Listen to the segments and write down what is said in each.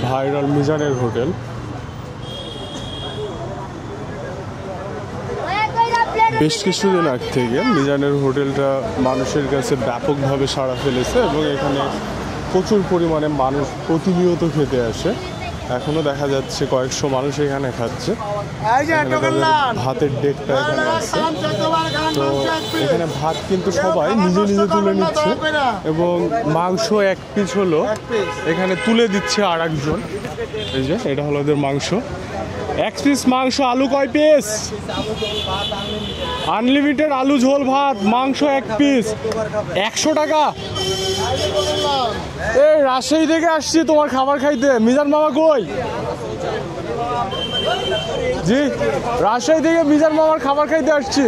Viral মিজানের hotel. বেশ কিছুদিন আগ থেকে মিজানের হোটেলটা মানুষের কাছে ব্যাপকভাবে সাড়া ফেলেছে এবং এখানে প্রচুর পরিমাণে মানুষ প্রতিনিয়ত খেতে আসে। এখনো দেখা যাচ্ছে কয়েকশো মানুষ এখানে খাচ্ছে। ভাতের ডেকটা এখানে আছে, তো এখানে ভাত কিন্তু সবাই নিজে নিজে তুলে নিচ্ছে এবং মাংস এক পিস হলো এখানে তুলে দিচ্ছে আর একজন। এই যে এটা হলো ওদের মাংস, এক পিস মাংস। আলু কয় পিস? আনলিমিটেড আলু ঝোল ভাত, মাংস এক পিস 100 টাকা। এই রাজশাহী থেকে আসছি তোমার খাবার খাইতে। মিজান মামা কই? জি, রাজশাহী থেকে মিজান মামার খাবার খাইতে আসছি।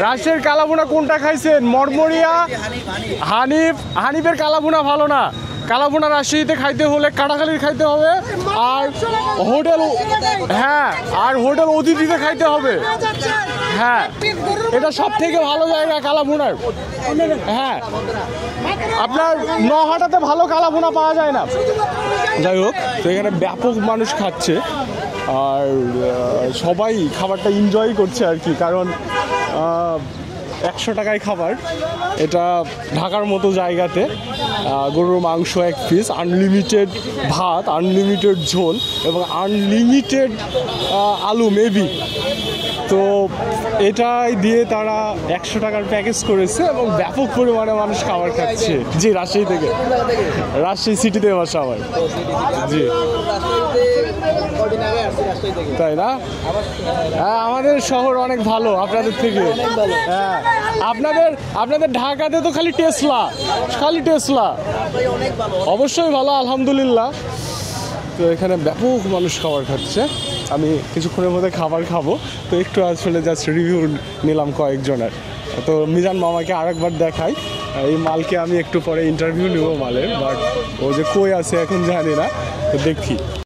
রাজশাহীর কালাভুনা কোনটা খাইছেন? মরমরিয়া, হানিফের কালাভুনা ভালো না। কালাভুনা রাজশাহীতে খাইতে হলে কাটাখালির খাইতে হবে, আর হোটেল, হ্যাঁ, আর হোটেল অতিথিতে খাইতে হবে। হ্যাঁ, এটা সব থেকে ভালো জায়গা কালাভুনার। হ্যাঁ, আপনার নহাটাতে ভালো কালাভুনা পাওয়া যায় না। যাই হোক, তো এখানে ব্যাপক মানুষ খাচ্ছে আর সবাই খাবারটা এনজয় করছে আর কি, কারণ 100 টাকায় খাবার। এটা ঢাকার মতো জায়গাতে গরুর মাংস এক পিস, আনলিমিটেড ভাত, আনলিমিটেড ঝোল এবং আনলিমিটেড আলু মেবি। তো এটাই দিয়ে তারা 100 টাকার প্যাকেজ করেছে এবং ব্যাপক পরিমাণে মানুষ খাবার খাচ্ছে। জি, রাজশাহী থেকে, রাজশাহী সিটিতে বাসা আমার। জি, তাই না? হ্যাঁ, আমাদের শহর অনেক ভালো আপনাদের থেকে। হ্যাঁ, আপনাদের ঢাকাতে তো খালি টেসলা। অবশ্যই ভালো, আলহামদুলিল্লাহ। তো এখানে ব্যাপক মানুষ খাবার খাচ্ছে। আমি কিছুক্ষণের মধ্যে খাবার খাবো, তো একটু আসলে জাস্ট রিভিউ নিলাম কয়েকজনের। তো মিজান মামাকে আরেকবার দেখাই। এই মালকে আমি একটু পরে ইন্টারভিউ নেবো মালের, বাট ও যে কই আছে এখন জানি না, তো দেখি।